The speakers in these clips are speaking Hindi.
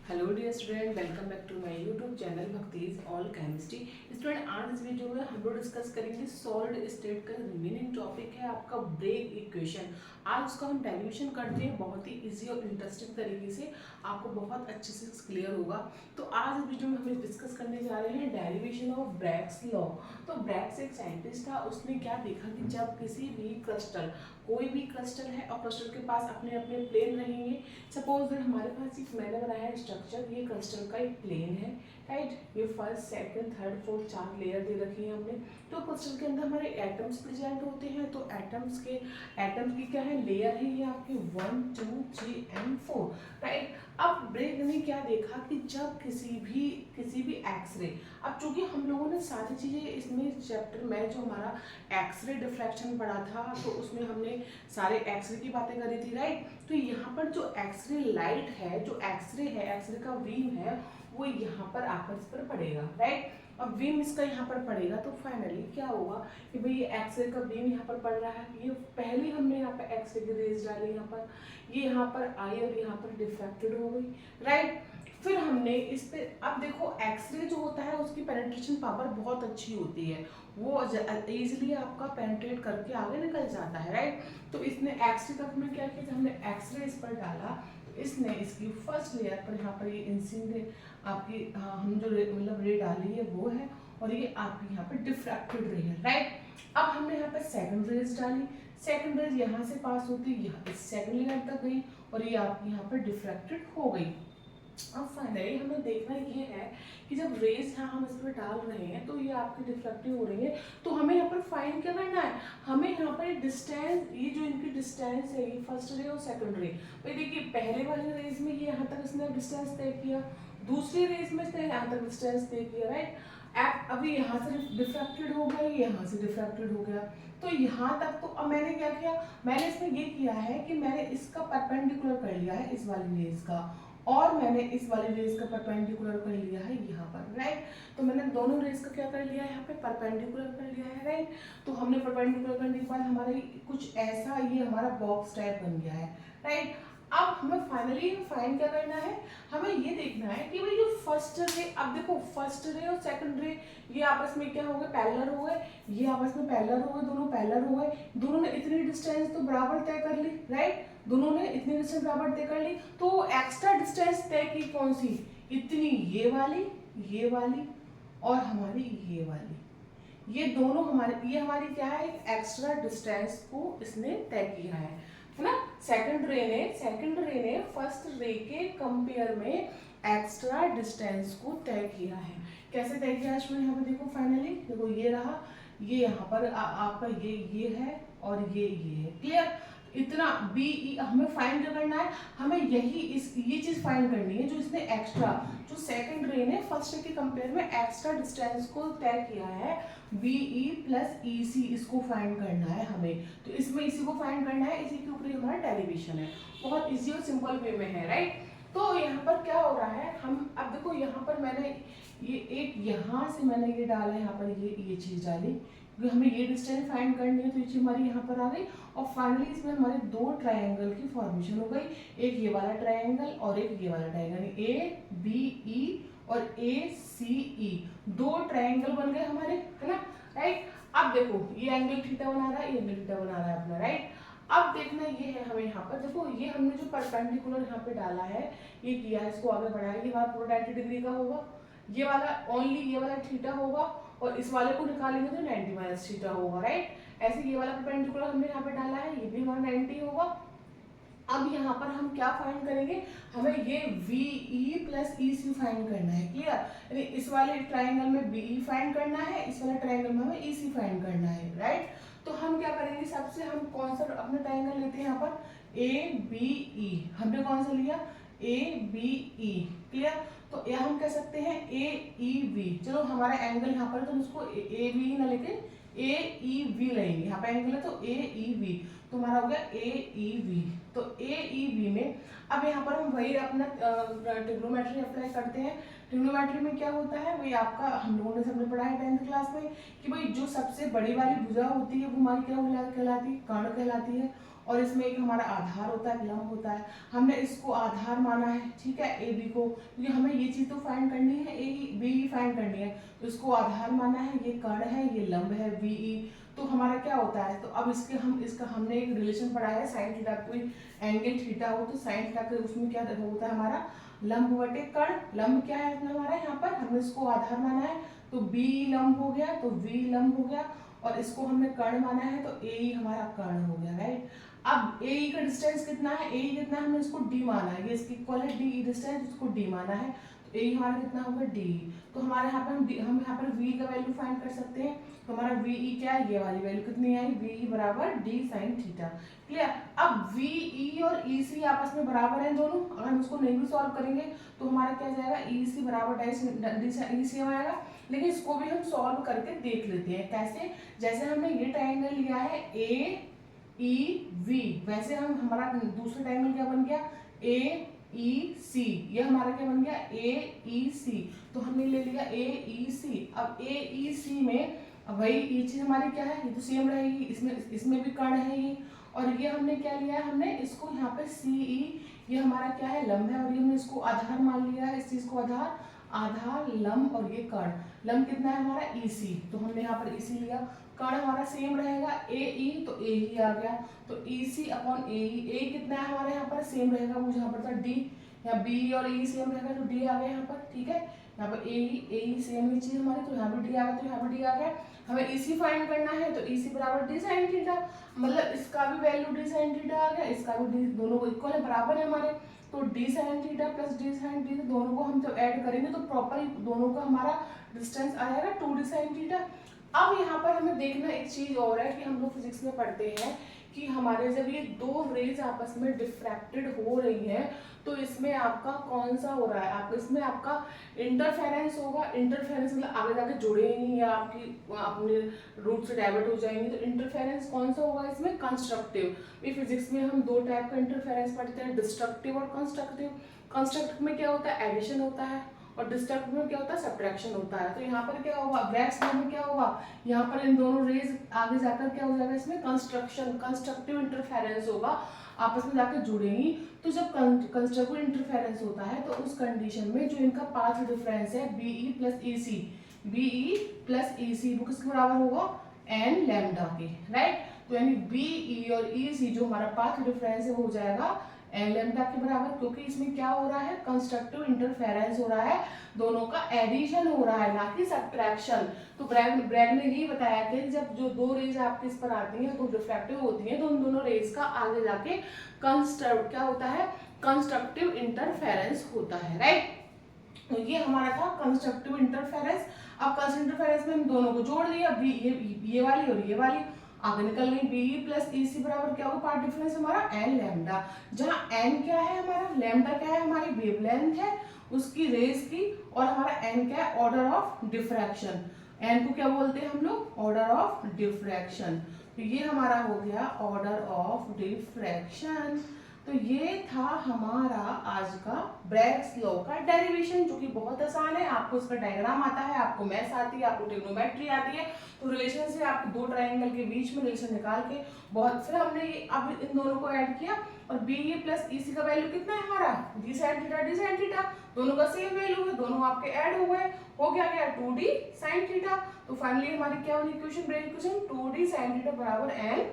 Hello dear student, welcome back to my YouTube channel भक्तिज ऑल केमिस्ट्री। स्टूडेंट, आज इस वीडियो में हम लोग डिस्कस करेंगे सॉलिड स्टेट का रिमेनिंग टॉपिक है आपका ब्रेक इक्वेशन। आज उसका हम डेरिवेशन करते हैं बहुत ही इजी और इंटरेस्टिंग तरीके से, आपको बहुत अच्छे से क्लियर होगा। तो आज इस वीडियो में हम डिस्कस करने जा रहे हैं डेरिवेशन ऑफ ब्रैग्स लॉ। तो ब्रैग्स एक साइंटिस्ट था, उसने क्या देखा कि जब किसी भी क्रिस्टल, कोई भी क्रिस्टल है और क्रिस्टल के पास अपने अपने प्लेन रहेंगे। सपोज दैट हमारे पास एक मैंने बनाया है स्ट्रक्चर, ये क्रिस्टल का एक प्लेन है, राइट। ये first second third fourth 4 layer दे रखी है हमने। तो क्रिस्टल के अंदर हमारे एटम्स प्रेजेंट होते हैं। तो एटम्स की क्या है, लेयर है ये आपकी 1 2 3 एंड 4, राइट। अब ब्रेग ने क्या देखा कि जब किसी भी एक्सरे, अब चूंकि हम लोगों ने सारी चीजें इसमें चैप्टर में जो हमारा एक्सरे डिफ्रैक्शन पढ़ा था, तो उसमें हमने सारे एक्सरे की बातें करी थी, राइट। तो यहाँ पर जो एक्सरे लाइट है, जो एक्सरे है, एक्सरे का बीम है, वो यहाँ पर आकर इस पर पड़ेगा, राइट। अब बीम इसका यहाँ पर पड़ेगा तो फाइनली क्या होगा कि भाई ये एक्सरे का बीम यहाँ पर पड़ रहा है। ये पहले हमने यहाँ पर एक्सरे की रेज डाली यहाँ पर, ये यहाँ पर आई और यहाँ पर डिफ्रैक्टेड हो गई, राइट। फिर हमने इस पे, अब देखो एक्सरे जो होता है उसकी पेनिट्रेशन पावर बहुत अच्छी होती है, वो इजीली आपका पेनिट्रेट करके आगे निकल जाता है, राइट। तो इसने एक्सरे का हमने क्या किया, हमने एक्सरे इस पर डाला, तो इसने इसकी फर्स्ट लेयर पर यहाँ पर ये इंसिडेंट आपकी हम जो मतलब रे डाली है वो है, और ये आपकी यहाँ पे डिफ्रैक्टेड रे है, राइट। अब हमने यहाँ पे सेकंड रेज डाली, सेकंड रेज यहाँ से पास होती है, यहाँ पे सेकंड लेयर तक गई और ये आपकी यहाँ पर डिफ्रैक्टेड हो गई। अब फाइनली हमें देखना ये है कि जब रेज यहाँ हम इस पर डाल रहे हैं तो ये आपकी डिफ्लेक्टिव हो रही है, तो हमें यहाँ पर फाइंड क्या करना है, हमें यहाँ पर डिस्टेंस, ये जो इनकी डिस्टेंस है, ये फर्स्ट रे और सेकंड रे, भाई देखिए पहले वाले रेज में ये यहाँ तक इसने डिस्टेंस तय किया, दूसरी रेज में इसने यहाँ तक डिस्टेंस तय किया, राइट। अभी यहाँ से डिफ्रैक्टेड हो गया, यहाँ से डिफ्रैक्टेड हो गया, तो यहाँ तक। तो अब मैंने क्या किया, मैंने इसमें ये किया है कि मैंने इसका परपेंडिकुलर कर लिया है इस वाली रेज का, और मैंने इस वाली रेज का परपेंडिकुलर कर लिया है यहाँ पर, राइट। तो मैंने दोनों रेज का क्या कर लिया है, यहाँ पे परपेंडिकुलर कर लिया है, राइट। तो हमने परपेंडिकुलर करने के बाद हमारे कुछ ऐसा ये हमारा बॉक्स टाइप बन गया है, राइट। अब हमें फाइनली फाइंड क्या करना है, हमें ये देखना है कि भाई जो फर्स्ट रे, अब देखो फर्स्ट रे और सेकंड रे ये आपस में क्या हो गए, पैरेलल हो गए, ये आपस में पैरेलल हो गए, दोनों पैरेलल हो गए, दोनों ने इतनी डिस्टेंस तो बराबर तय कर ली, राइट। दोनों ने इतनी डिस्टेंस बराबर तय कर ली, तो एक्स्ट्रा डिस्टेंस तय की कौन सी, इतनी ये वाली और हमारी ये वाली, ये दोनों हमारे, ये हमारी क्या है, एक एक्स्ट्रा डिस्टेंस को इसने तय किया है ना। सेकंड रे ने फर्स्ट रे के कंपेयर में एक्स्ट्रा डिस्टेंस को तय किया है। कैसे तय किया है स्टूडेंट, यहाँ पे देखो फाइनली देखो ये रहा, ये यहाँ पर आपका ये है और ये है, क्लियर। इतना बी ई हमें फाइंड करना है, हमें ये चीज फाइंड करनी है जो इसने एक्स्ट्रा, जो सेकंड रे ने फर्स्ट रे के कंपेयर में एक्स्ट्रा डिस्टेंस को तय किया है, बी ई प्लस ई सी, इसको फाइंड करना है हमें। तो इसमें इसी को फाइंड करना है, इसी के ऊपर हमारा डेरिवेशन है, बहुत इजी और सिंपल वे में है, राइट। तो यहाँ पर क्या हो रहा है, हम अब देखो यहाँ पर मैंने ये एक, यहाँ से मैंने ये डाला है, यहाँ पर ये चीज डाली, क्योंकि हमें ये डिस्टेंस फाइंड करनी है, तो ये चीज हमारी यहाँ पर आ गई, और फाइनली इसमें हमारे दो ट्रायंगल की फॉर्मेशन हो गई, एक ये वाला ट्रायंगल और एक ये वाला ट्रायंगल, ए बी ई और ए सी ई, दो ट्रायंगल बन गए हमारे, है ना, राइट। अब देखो ये एंगल थीटा बना रहा है, ये एंगल थीटा बना रहा है अपना, राइट। अब देखना ये है हमें यहाँ पर, देखो ये हमने जो परपेंडिकुलर यहाँ पे डाला है, ये किया है, इसको आगे बढ़ाया, ये हमारा पूरा 90 डिग्री का होगा, ये वाला ओनली ये वाला थीटा होगा, और इस वाले को निकालेंगे तो 90 माइनस थीटा होगा, राइट। ऐसे ये वाला परपेंडिकुलर हमने यहाँ पे डाला है, ये भी हमारा 90 होगा। अब यहाँ पर हम क्या फाइंड करेंगे, हमें ये वी ई प्लस ई सी फाइंड करना है, क्लियर। यानी इस वाले ट्राइंगल में बी ई फाइंड करना है, इस वाले ट्राइंगल में हमें ई सी फाइंड करना है, राइट। तो हम क्या करेंगे, सबसे हम कौन सा अपना ट्राइंगल लेते हैं, यहाँ पर ए बी ई, हमने कौन सा लिया, ए बी ई, क्लियर। तो यह हम कह सकते हैं ए ई वी, चलो हमारा एंगल यहाँ पर तो हम उसको ए बी ना लेके ए ई वी लेंगे, यहाँ पे एंगल है तो ए ई वी, तो हमारा हो गया ए ई वी। तो ए ई वी में अब यहाँ पर हम वही अपना ट्रिग्नोमेट्री अप्लाई करते हैं। ट्रिग्नोमेट्री में क्या होता है, वही आपका हम लोगों ने सबने पढ़ा है 10th क्लास में, कि भाई जो सबसे बड़ी वाली भुजा होती है वो हमारी क्या कहलाती है, कर्ण कहलाती है, और इसमें एक हमारा आधार होता है, लंब होता है। हमने इसको आधार माना है, ठीक है, ए बी को, क्योंकि हमें ये चीज तो फाइंड करनी है, ए बी ही फाइंड करनी है, तो इसको आधार माना है, ये कर्ण है, ये लंब है वी ई। तो हमारा क्या होता है, तो अब इसका हमने एक रिलेशन पढ़ा है, साइन थीटा, कोई एंगल थीटा हो तो साइन थीटा के उसमें क्या होता है हमारा लंब बटे कर्ण। लंब क्या है हमारा, यहाँ पर हमने इसको आधार माना है, तो बी लंब हो गया, तो वी लंब हो गया, और इसको हमने कर्ण माना है, तो ए हमारा कर्ण हो गया, राइट। अब ए का डिस्टेंस कितना है, ए कितना है, हमने इसको डी माना है, ये इसकी इक्वल है डी डिस्टेंस, इसको डी माना है, तो ए हमारा कितना होगा डी। तो हमारे यहाँ पर हम यहाँ पर v का वैल्यू फाइंड कर सकते हैं, तो हमारा वी ई क्या है, ये वाली वैल्यू कितनी आई, वी ई बराबर डी साइन थीटा। क्लियर। अब वी ई और ई सी आपस में बराबर हैं दोनों, अगर हम उसको नहीं भी सॉल्व करेंगे तो हमारा क्या जाएगा, ई सी बराबर डी सी आएगा। लेकिन इसको भी हम सॉल्व करके देख लेते हैं, कैसे, जैसे हमने ये ट्राइंगल लिया है ए ई वी, वैसे हमारा दूसरा ट्राइंगल क्या बन गया, ए ई सी, ये हमारा क्या बन गया, ए ई सी। तो हमने ले लिया ए ई सी। अब ए ई सी में वही ये चीज हमारी क्या है, ये तो सेम रहेगी, इसमें भी कर्ण है ये, और ये हमने क्या लिया है, हमने इसको यहाँ पे सी ई, ये हमारा क्या है लंब है, और ये हमने इसको आधार मान लिया है, इस चीज को आधार लंब, और ये कर्ण, लंब कितना है हमारा ई सी, तो हमने यहाँ पर ई सी लिया। कर्ण हमारा सेम रहेगा ए ई, तो ए ही आ गया, तो ई सी अपॉन ए ई, ए कितना है हमारे यहाँ पर सेम रहेगा, मुझे यहाँ पर था डी, यहाँ बी और ई सेम रहेगा, तो डी आ गया यहाँ पर, ठीक है। यहाँ पर ए ई सेम ही चीज हमारी, तो यहाँ पर डी आ गया, तो यहाँ पर डी आ गया। हमें ई सी फाइंड करना है, तो ई सी बराबर डी साइन थीटा, मतलब इसका भी वैल्यू डी साइन थीटा आ गया, इसका भी डी, दोनों इक्वल है, बराबर है हमारे, तो D sine theta plus D sine theta, दोनों को हम जब ऐड करेंगे तो प्रॉपर दोनों का हमारा डिस्टेंस आ जाएगा 2d साइन थीटा। अब यहाँ पर हमें देखना एक चीज और है कि हम लोग फिजिक्स में पढ़ते हैं कि हमारे जब ये दो रेज आपस में डिफ्रैक्टेड हो रही हैं, तो इसमें आपका कौन सा हो रहा है, आप इसमें आपका इंटरफेरेंस होगा। इंटरफेरेंस मतलब आगे जाके जुड़ेंगी या आपकी अपने रूट से डाइवर्ट हो जाएंगी, तो इंटरफेरेंस कौन सा होगा इसमें, कंस्ट्रक्टिव। ये फिजिक्स में हम दो टाइप का इंटरफेरेंस पढ़ते हैं, डिस्ट्रक्टिव और कंस्ट्रक्टिव। कंस्ट्रक्टिव में क्या होता है, एडिशन होता है, और डिस्ट्रक्टिव में क्या होता है, सब्ट्रैक्शन होता है। तो यहाँ पर क्या होगा, ब्रैकेट्स में क्या होगा, यहाँ पर इन दोनों रेज आगे जाकर क्या हो जाएगा, इसमें कंस्ट्रक्टिव इंटरफेरेंस होगा, आपस में जाकर जुड़ेंगी। तो जब कंस्ट्रक्टिव इंटरफेरेंस होता है तो उस कंडीशन में जो इनका पाथ डिफरेंस है BE plus E C, BE plus E C वो किसके बराबर होगा, एन लैम्डा के, राइट। तो यानी बीई और ई सी जो हमारा पाथ डिफरेंस है वो हो जाएगा एन लैम्डा के बराबर, क्योंकि इसमें क्या हो रहा है, कंस्ट्रक्टिव इंटरफेरेंस हो रहा है, दोनों का एडिशन हो रहा है, ना कि सब्ट्रैक्शन। तो ब्रैग ने यही बताया कि जब जो दो रेज आपके इस पर आती हैं तो रिफ्रैक्टिव होती हैं, तो उन दोनों रेज का आगे जाके क्या होता है, कंस्ट्रक्टिव इंटरफेरेंस होता है, राइट। तो ये हमारा था कंस्ट्रक्टिव इंटरफेरेंस। अब कंस्ट्रक्टिव इंटरफेरेंस में हम दोनों को जोड़ दिया, ये वाली और ये वाली आगे निकल गई, बी प्लस ई सी बराबर क्या होगा, पार्ट डिफरेंस हमारा एन लैम्डा, जहाँ एन क्या है हमारा, लैम्डा क्या है, हमारी वेवलेंथ है उसकी रेज की, और हमारा एन क्या है, ऑर्डर ऑफ डिफ्रैक्शन। एन को क्या बोलते हैं हम लोग, ऑर्डर ऑफ डिफ्रैक्शन। तो ये हमारा हो गया ऑर्डर ऑफ डिफ्रैक्शन। तो ये था हमारा आज का ब्रैग्स लॉ का डेरिवेशन, जो कि बहुत आसान है, आपको इसका डायग्राम आता है, आपको मैथ्स आती है, आपको ट्रिग्नोमेट्री आती है, तो रिलेशन से आप दो ट्रायंगल के बीच में रिलेशन निकाल के बहुत, फिर हमने ये अब इन दोनों को ऐड किया, और बी ए प्लस ई सी का वैल्यू कितना है हमारा, डी साइन थीटा, दोनों का सेम वैल्यू है, दोनों आपके ऐड हो गए, हो क्या गया 2d साइन थीटा। तो फाइनली हमारी क्या वाली equation, Bragg equation, 2d sine theta बराबर एन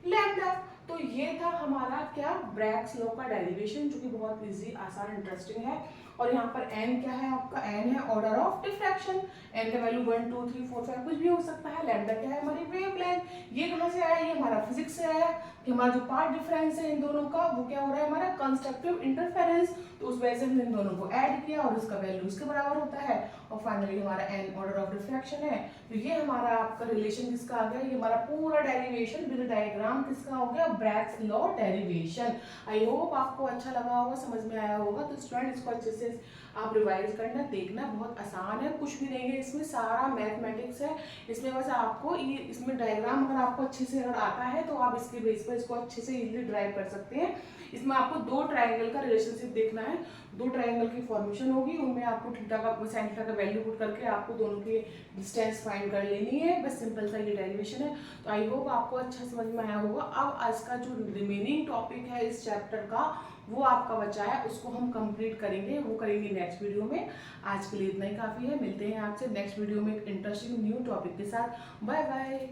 लैम्डा। तो ये था हमारा क्या, ब्रैग्स लॉ का डेरिवेशन, जो कि बहुत इजी, आसान, इंटरेस्टिंग है। और यहाँ पर n क्या है आपका, n है ऑर्डर ऑफ डिफ्रैक्शन, n का वैल्यू 1 2 3 4 5 कुछ भी हो सकता है। लैम्डा क्या है, हमारी वेवलेंथ। ये कहाँ से आया, ये हमारा फिजिक्स से आया कि हमारा जो पार्ट डिफरेंस है इन दोनों का वो क्या हो रहा है, हमारा कंस्ट्रक्टिव इंटरफेरेंस। तो उस वजह से हमने इन दोनों को ऐड किया और इसका वैल्यू इसके बराबर होता है, और फाइनली हमारा n ऑर्डर ऑफ डिफ्रैक्शन है। तो ये हमारा आपका रिलेशन किसका आ गया, ये हमारा पूरा डेरिवेशन विद डायग्राम किसका हो गया, Bragg's law derivation. I hope आपको अच्छा लगा होगा, समझ में आया होगा। तो स्टूडेंट इसको अच्छे से आप रिवाइज करना, देखना, बहुत आसान है, कुछ भी नहीं है इसमें, सारा मैथमेटिक्स है इसमें। बस आपको ये इसमें डायग्राम अगर आपको अच्छे से अगर आता है तो आप इसके बेस पर इसको अच्छे से इजीली ड्राइव कर सकते हैं। इसमें आपको दो ट्रायंगल का रिलेशनशिप देखना है, दो ट्रायंगल की फॉर्मेशन होगी, उनमें आपको थीटा का साइन थीटा का वैल्यू पुट करके आपको दोनों के डिस्टेंस फाइंड कर लेनी है। बस सिंपल सा ये डेरिवेशन है। तो आई होप आपको अच्छा समझ में आया होगा। अब आज का जो रिमेनिंग टॉपिक है इस चैप्टर का वो आपका बचा है, उसको हम कंप्लीट करेंगे, वो करेंगे नेक्स्ट वीडियो में। आज के लिए इतना ही काफ़ी है। मिलते हैं आपसे नेक्स्ट वीडियो में एक इंटरेस्टिंग न्यू टॉपिक के साथ। Bye bye.